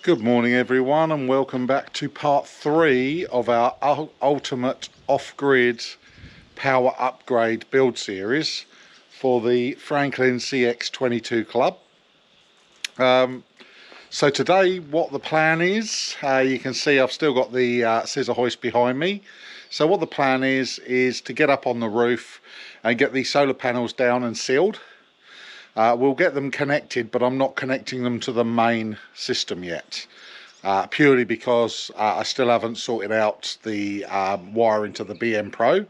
Good morning everyone, and welcome back to part 3 of our ultimate off-grid power upgrade build series for the Franklin CX22 Club. So today what the plan is, you can see I've still got the scissor hoist behind me. So what the plan is to get up on the roof and get these solar panels down and sealed. We'll get them connected, but I'm not connecting them to the main system yet, purely because I still haven't sorted out the wiring to the BM Pro,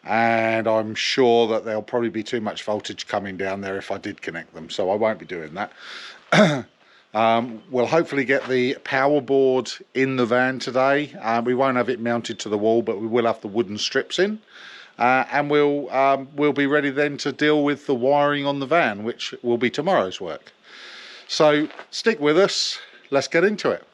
and I'm sure that there'll probably be too much voltage coming down there if I did connect them, so I won't be doing that. We'll hopefully get the power board in the van today. We won't have it mounted to the wall, but we will have the wooden strips in. And we'll be ready then to deal with the wiring on the van, which will be tomorrow's work. So stick with us, let's get into it.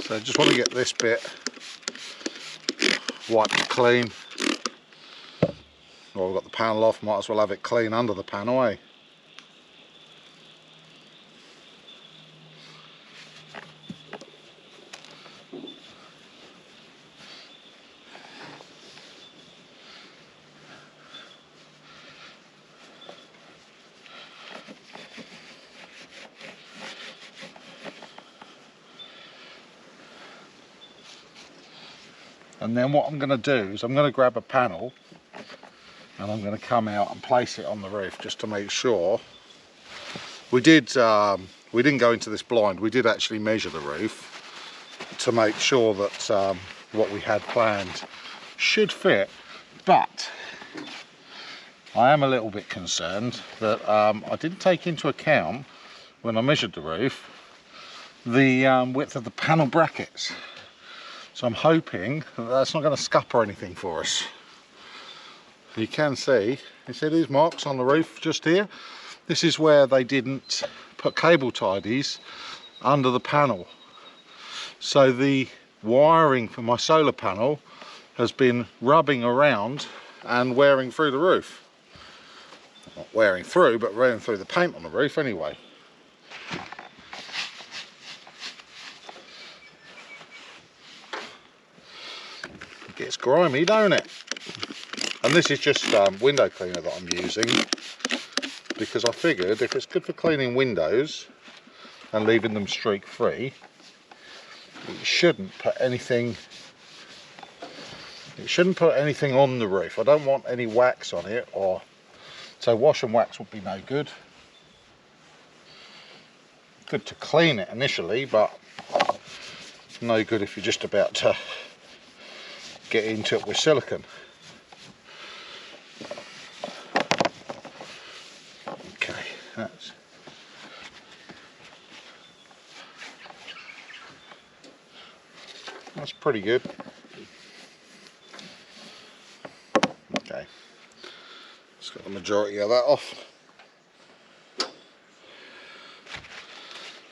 So I just want to get this bit wiped clean. Well, we've got the panel off, might as well have it clean under the panel, eh? And then what I'm going to do is I'm going to grab a panel and I'm going to come out and place it on the roof just to make sure. We didn't go into this blind, we did actually measure the roof to make sure that what we had planned should fit, but I am a little bit concerned that I didn't take into account when I measured the roof the width of the panel brackets. So I'm hoping that that's not going to scupper anything for us. You can see these marks on the roof just here. This is where they didn't put cable tidies under the panel. So the wiring for my solar panel has been rubbing around and wearing through the roof. Not wearing through, but wearing through the paint on the roof anyway. It gets grimy, don't it? And this is just window cleaner that I'm using, because I figured if it's good for cleaning windows and leaving them streak free, it shouldn't put anything on the roof. I don't want any wax on it, so wash and wax would be no good. Good to clean it initially, but no good if you're just about to get into it with silicone. Okay, that's pretty good. Okay, just got the majority of that off.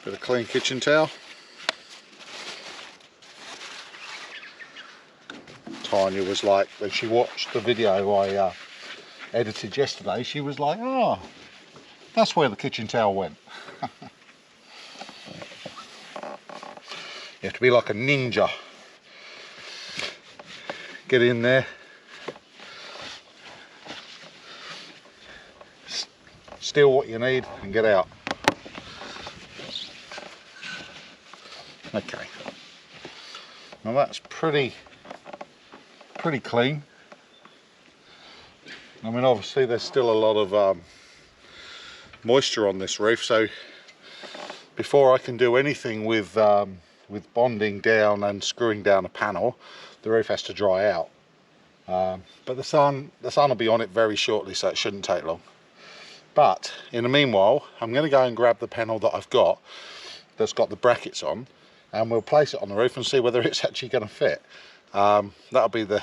Bit of clean kitchen towel. Tanya was like, when she watched the video I edited yesterday, she was like, oh, that's where the kitchen towel went. You have to be like a ninja. Get in there, steal what you need and get out. Okay, now that's pretty clean. I mean, obviously there's still a lot of moisture on this roof, so before I can do anything with bonding down and screwing down a panel, the roof has to dry out. But the sun will be on it very shortly, so it shouldn't take long. But in the meanwhile, I'm going to go and grab the panel that I've got that's got the brackets on, and we'll place it on the roof and see whether it's actually going to fit. That'll be the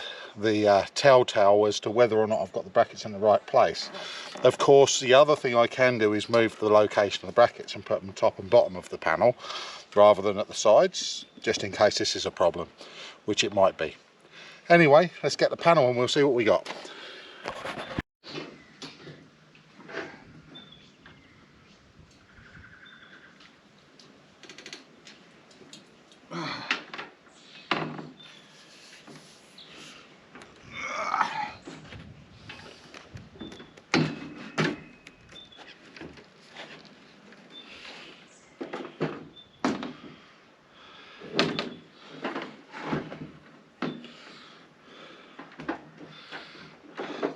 telltale as to whether or not I've got the brackets in the right place. Of course, the other thing I can do is move the location of the brackets and put them top and bottom of the panel rather than at the sides, just in case this is a problem, which it might be. Anyway, let's get the panel and we'll see what we got.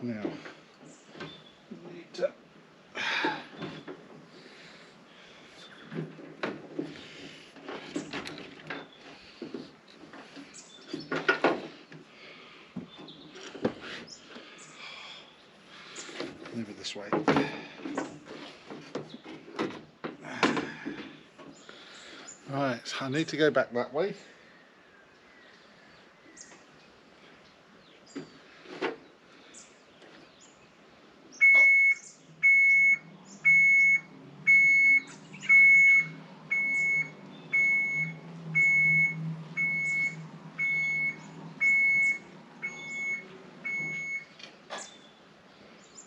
Now, need to move it this way. Right, so I need to go back that way.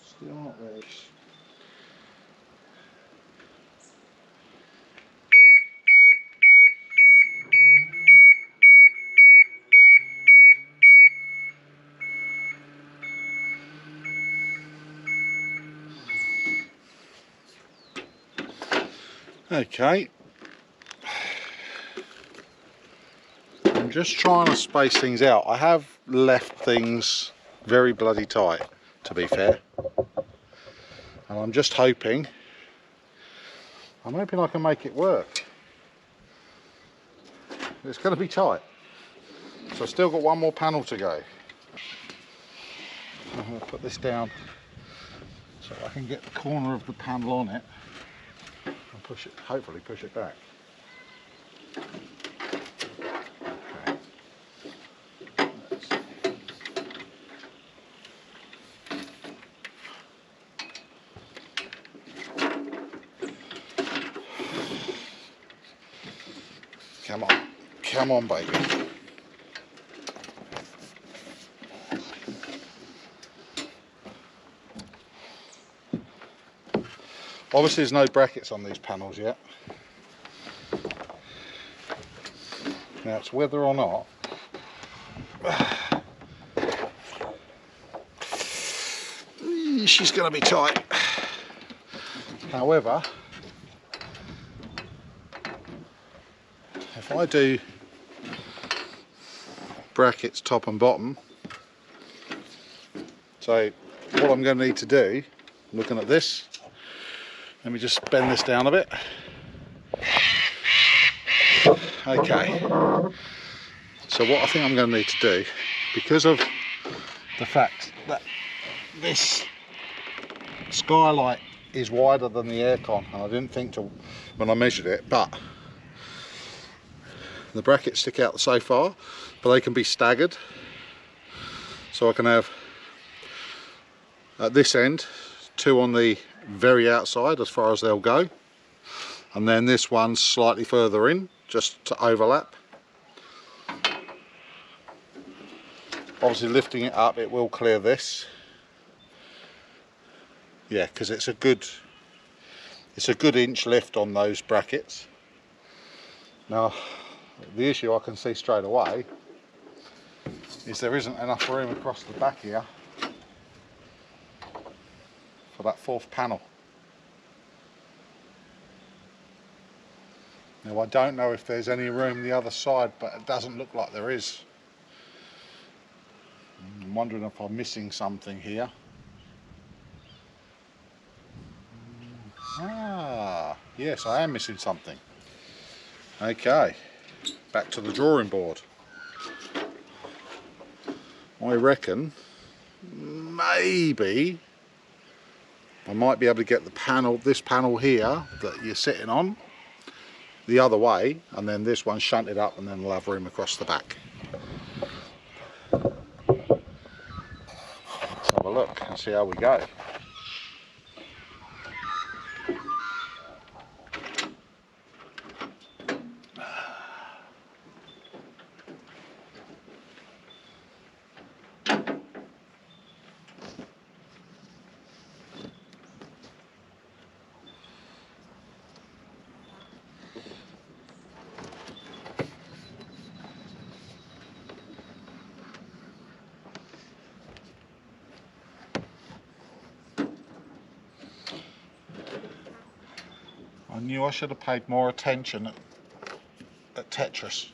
Still not ready. Okay, I'm just trying to space things out. I have left things very bloody tight, to be fair, and I'm just hoping I can make it work. It's going to be tight, so I've still got one more panel to go. I'm going to put this down so I can get the corner of the panel on it and push it, hopefully push it back. Okay. Let's see. Come on, baby. Obviously there's no brackets on these panels yet. Now it's whether or not she's going to be tight. However, if I do brackets top and bottom, so what I'm going to need to do, looking at this, let me just bend this down a bit. Okay, so what I think I'm going to need to do, because of the fact that this skylight is wider than the aircon, and I didn't think to when I measured it, but the brackets stick out so far, but they can be staggered, so I can have at this end two on the very outside as far as they'll go, and then this one slightly further in just to overlap. Obviously lifting it up, it will clear this, yeah, because it's a good inch lift on those brackets. Now the issue I can see straight away is there isn't enough room across the back here for that fourth panel. Now I don't know if there's any room the other side, but it doesn't look like there is. I'm wondering if I'm missing something here. Ah, yes, I am missing something. Okay, back to the drawing board. I reckon maybe I might be able to get the panel, this panel here that you're sitting on, the other way, and then this one shunted up, and then we'll have room across the back. Let's have a look and see how we go. I knew I should have paid more attention at Tetris.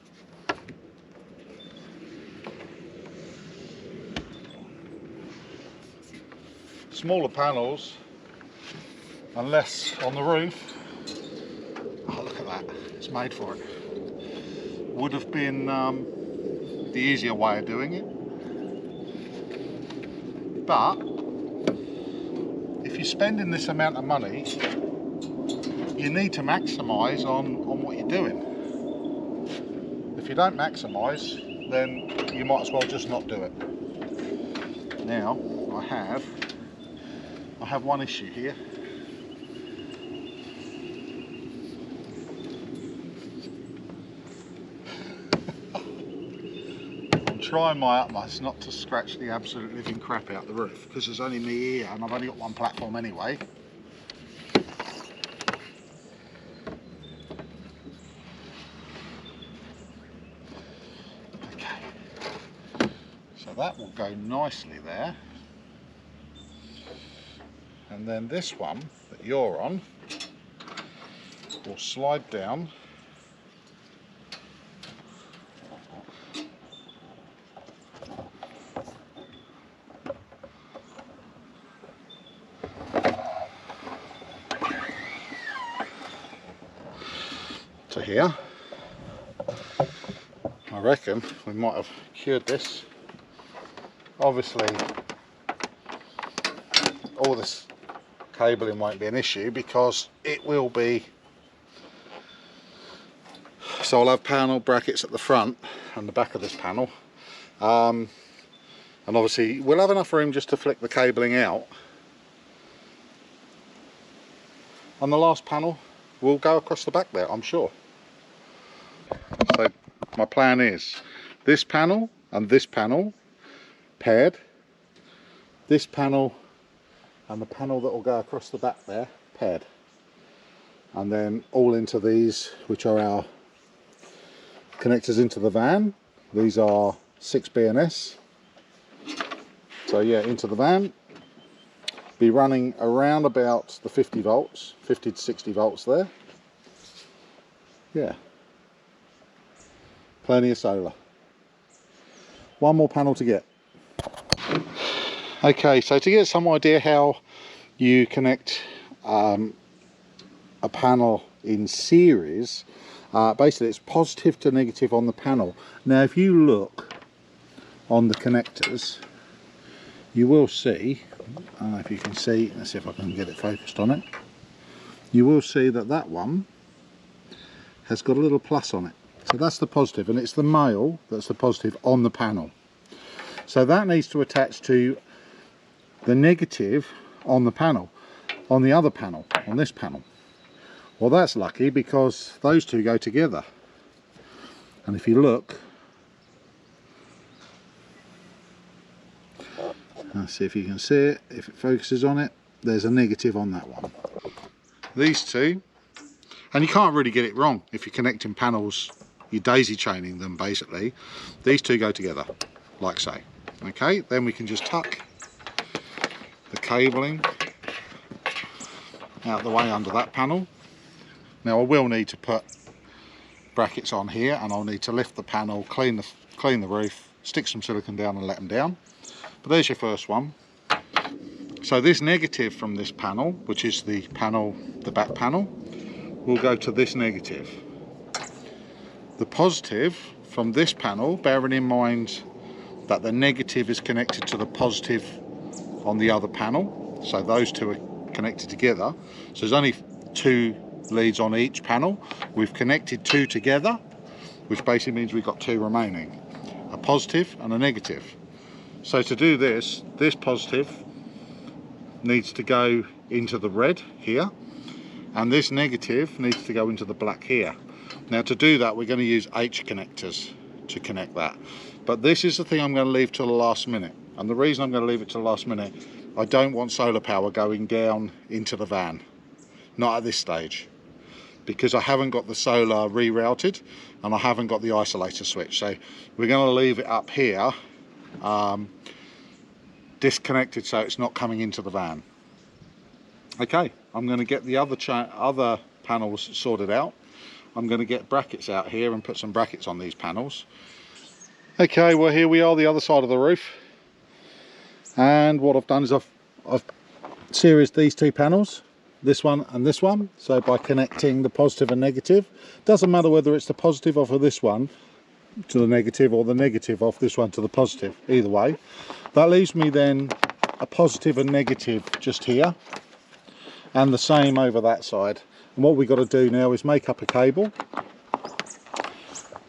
Smaller panels, unless on the roof, oh look at that, it's made for it, would have been the easier way of doing it. But if you're spending this amount of money, you need to maximise on what you're doing. If you don't maximise, then you might as well just not do it. Now, I have one issue here. I'm trying my utmost not to scratch the absolute living crap out the roof, because there's only me here and I've only got one platform anyway. That will go nicely there, and then this one that you're on will slide down to here. I reckon we might have cured this. Obviously, all this cabling won't be an issue because it will be, so I'll have panel brackets at the front and the back of this panel, and obviously we'll have enough room just to flick the cabling out, and the last panel will go across the back there, I'm sure. So my plan is this panel and this panel paired, this panel and the panel that will go across the back there paired, and then all into these, which are our connectors into the van. These are 6 BNS, so yeah, into the van, be running around about the 50 volts, 50 to 60 volts there. Yeah, plenty of solar. One more panel to get. Okay, so to get some idea how you connect a panel in series, basically it's positive to negative on the panel. Now if you look on the connectors, you will see, I don't know if you can see, let's see if I can get it focused on it, you will see that that one has got a little plus on it. So that's the positive, and it's the male that's the positive on the panel. So that needs to attach to the negative on the panel, on the other panel, on this panel. Well, that's lucky because those two go together. And if you look, let's see if you can see it, if it focuses on it, there's a negative on that one. These two, and you can't really get it wrong if you're connecting panels, you're daisy chaining them basically. These two go together, like so. Okay, then we can just tuck the cabling out the way under that panel. Now I will need to put brackets on here, and I'll need to lift the panel, clean the roof, stick some silicone down and let them down. But there's your first one. So this negative from this panel, which is the panel, the back panel, will go to this negative. The positive from this panel, bearing in mind that the negative is connected to the positive on the other panel, so those two are connected together. So there's only 2 leads on each panel. We've connected 2 together, which basically means we've got 2 remaining, a positive and a negative. So to do this, this positive needs to go into the red here, and this negative needs to go into the black here. Now to do that, we're going to use H connectors to connect that. But this is the thing I'm going to leave till the last minute. And the reason I'm going to leave it till the last minute, I don't want solar power going down into the van. Not at this stage. Because I haven't got the solar rerouted and I haven't got the isolator switch. So we're going to leave it up here disconnected so it's not coming into the van. Okay, I'm going to get the other panels sorted out. I'm going to get brackets out here and put some brackets on these panels. Okay, well here we are, the other side of the roof. And what I've done is I've seriesed these 2 panels, this one and this one. So by connecting the positive and negative, doesn't matter whether it's the positive off of this one to the negative or the negative off this one to the positive, either way. That leaves me then a positive and negative just here, and the same over that side. And what we've got to do now is make up a cable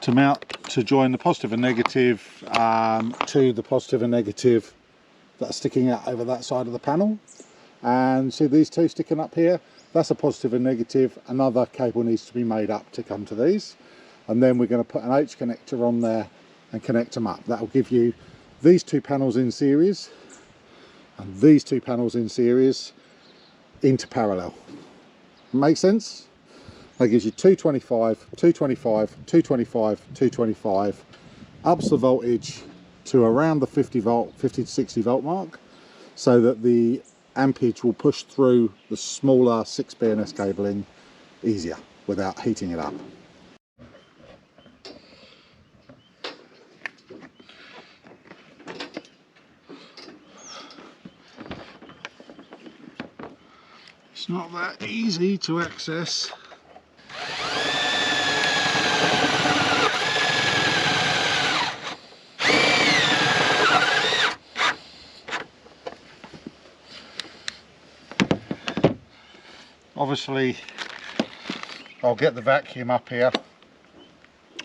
to mount, to join the positive and negative to the positive and negative that's sticking out over that side of the panel. And see these 2 sticking up here, that's a positive and negative. Another cable needs to be made up to come to these, and then we're going to put an H connector on there and connect them up. That will give you these 2 panels in series and these 2 panels in series into parallel. Make sense? That gives you 225, 225, 225, 225, ups the voltage to around the 50 to 60 volt mark, so that the ampage will push through the smaller 6 BNS cabling easier without heating it up. It's not that easy to access. Obviously, I'll get the vacuum up here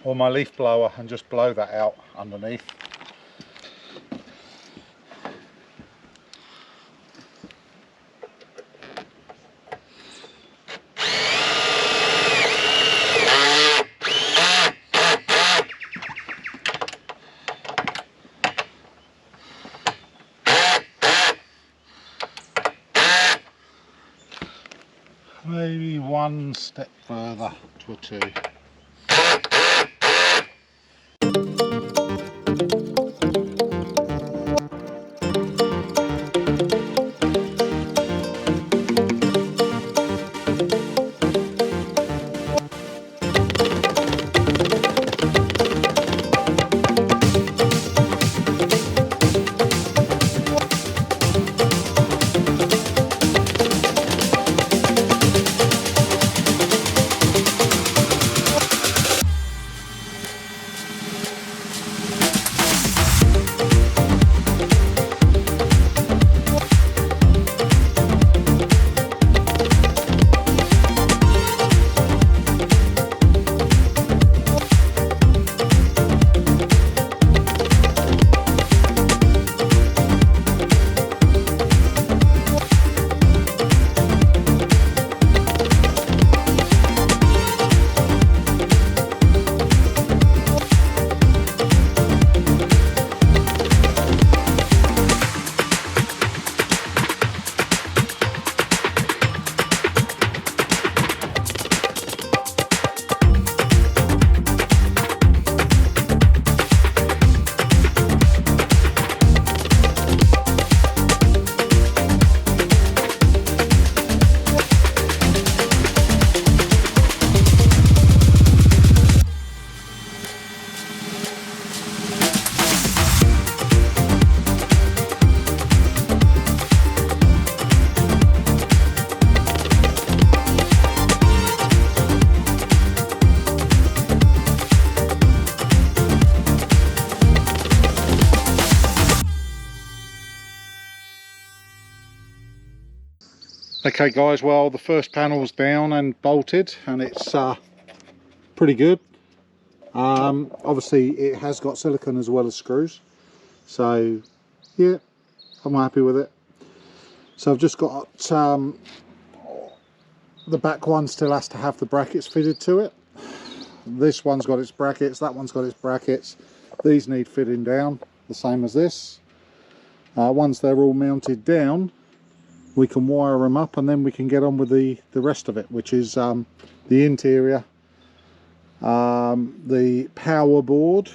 or my leaf blower and just blow that out underneath. Maybe one step further to a 2. Okay guys, well the first panel's down and bolted and it's pretty good. Obviously it has got silicone as well as screws, so yeah, I'm happy with it. So I've just got the back one still has to have the brackets fitted to it. This one's got its brackets, that one's got its brackets. These need fitting down, the same as this. Once they're all mounted down, we can wire them up and then we can get on with the rest of it, which is the interior, the power board,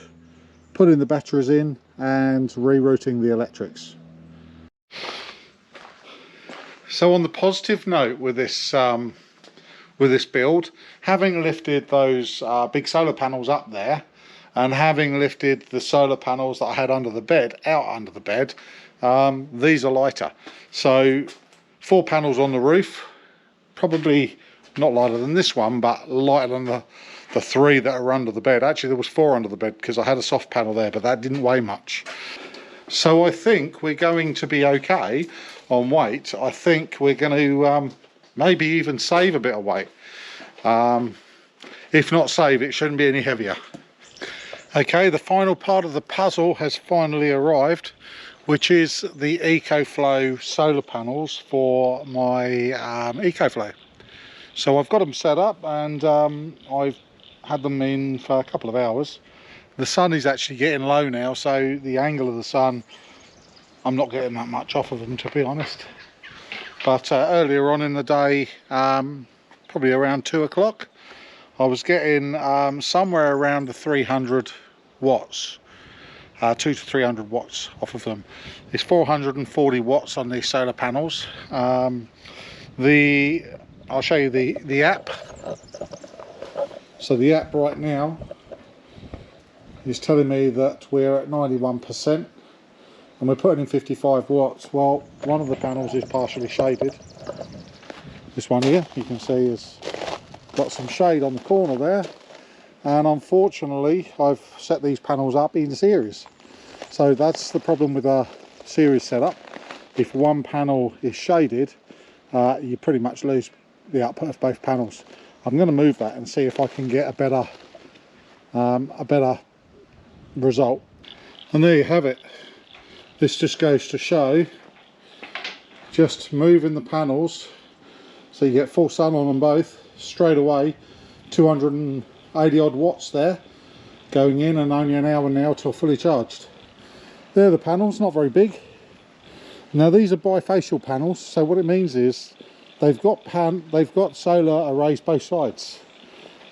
putting the batteries in and rerouting the electrics. So on the positive note with this build, having lifted those big solar panels up there and having lifted the solar panels that I had under the bed out under the bed, these are lighter. So 4 panels on the roof, probably not lighter than this one, but lighter than the 3 that are under the bed. Actually there was 4 under the bed because I had a soft panel there, but that didn't weigh much. So I think we're going to be okay on weight. I think we're going to maybe even save a bit of weight. If not save, it shouldn't be any heavier. Okay, the final part of the puzzle has finally arrived, which is the Ecoflow solar panels for my Ecoflow. So I've got them set up and I've had them in for a couple of hours. The sun is actually getting low now, so the angle of the sun, I'm not getting that much off of them, to be honest. But earlier on in the day, probably around 2 o'clock, I was getting somewhere around the 300 watts, 200 to 300 watts off of them. It's 440 watts on these solar panels. I'll show you the app. So the app right now is telling me that we're at 91% and we're putting in 55 watts. Well, one of the panels is partially shaded. This one here, you can see, has got some shade on the corner there, and unfortunately I've set these panels up in series. So that's the problem with our series setup. If one panel is shaded, you pretty much lose the output of both panels. I'm going to move that and see if I can get a better result. And there you have it. This just goes to show, just moving the panels so you get full sun on them both straight away. 280 odd watts there going in, and only an hour now till fully charged. They're the panels, not very big. Now these are bifacial panels, so what it means is they've got solar arrays both sides.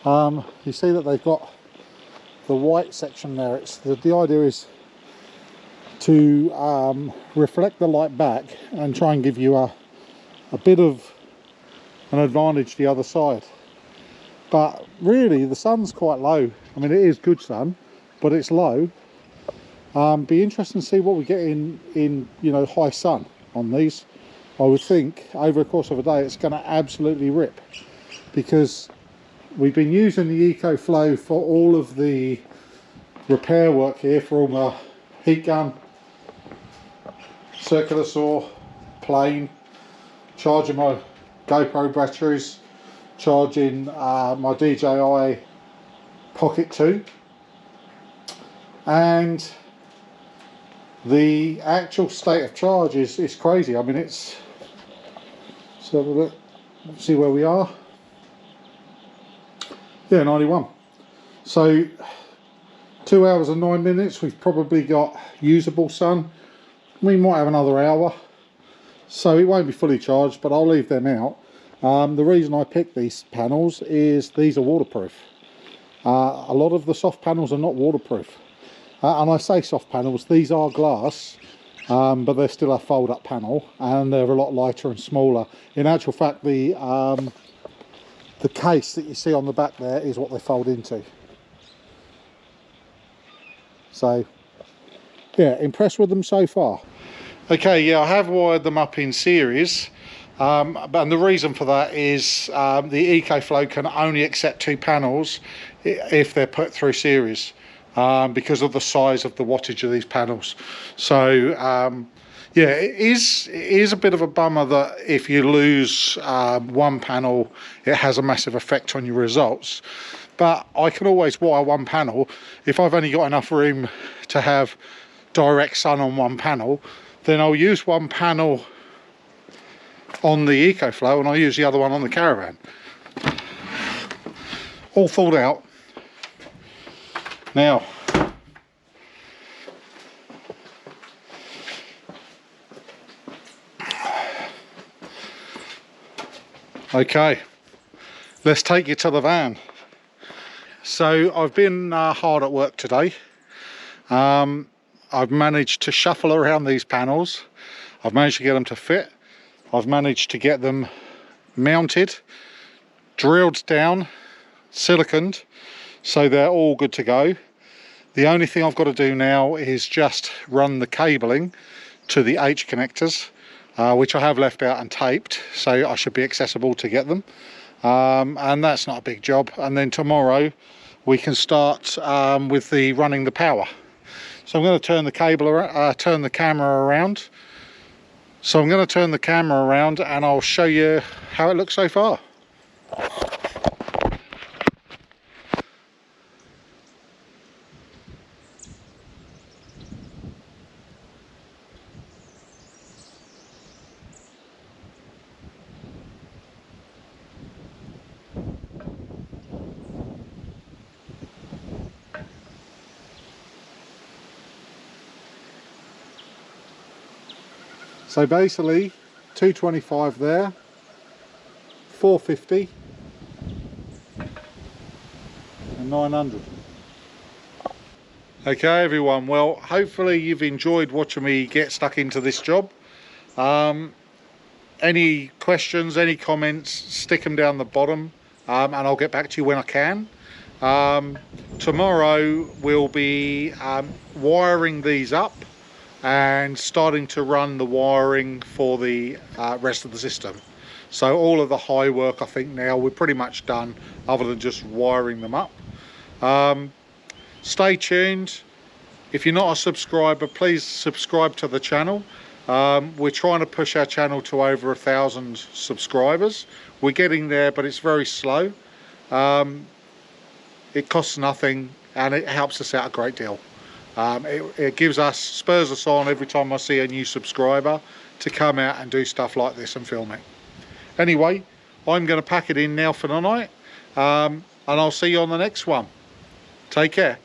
You see that they've got the white section there. It's the idea is to reflect the light back and try and give you a bit of an advantage the other side. But really the sun's quite low. I mean, it is good sun, but it's low. Be interesting to see what we get in you know, high sun on these. I would think over the course of a day it's going to absolutely rip, because we've been using the Ecoflow for all of the repair work here, for all my heat gun, circular saw, plane, charging my GoPro batteries, charging my DJI Pocket 2, and the actual state of charge is crazy. I mean, it's, so let's see where we are. Yeah, 91. So 2 hours and 9 minutes, we've probably got usable sun. We might have another hour, so it won't be fully charged, but I'll leave them out. The reason I picked these panels is these are waterproof. A lot of the soft panels are not waterproof. And I say soft panels, these are glass, but they're still a fold-up panel, and they're a lot lighter and smaller. In actual fact, the case that you see on the back there is what they fold into. So, yeah, impressed with them so far. Okay, yeah, I have wired them up in series, and the reason for that is the Ecoflow can only accept 2 panels if they're put through series. Because of the size of the wattage of these panels. So Yeah, it is a bit of a bummer that if you lose one panel, it has a massive effect on your results. But I can always wire one panel. If I've only got enough room to have direct sun on one panel, then I'll use one panel on the Ecoflow and I'll use the other one on the Caravan. All thought out. Now, okay, let's take you to the van. So I've been hard at work today. I've managed to shuffle around these panels. I've managed to get them to fit. I've managed to get them mounted, drilled down, siliconed, so they're all good to go. The only thing I've got to do now is just run the cabling to the H connectors, which I have left out and taped, so I should be accessible to get them. And that's not a big job. And then tomorrow we can start with the running the power. So I'm going to turn the turn the camera around. So I'm going to turn the camera around and I'll show you how it looks so far. So basically 225 there, 450 and 900. Okay everyone, well hopefully you've enjoyed watching me get stuck into this job. Any questions, any comments, stick them down the bottom and I'll get back to you when I can. Tomorrow we'll be wiring these up and starting to run the wiring for the rest of the system. So all of the high work I think now we're pretty much done, other than just wiring them up. Stay tuned. If you're not a subscriber, please subscribe to the channel. We're trying to push our channel to over 1,000 subscribers. We're getting there, but it's very slow. It costs nothing and it helps us out a great deal. It gives us, spurs us on every time I see a new subscriber to come out and do stuff like this and film it. Anyway, I'm going to pack it in now for the night, and I'll see you on the next one. Take care.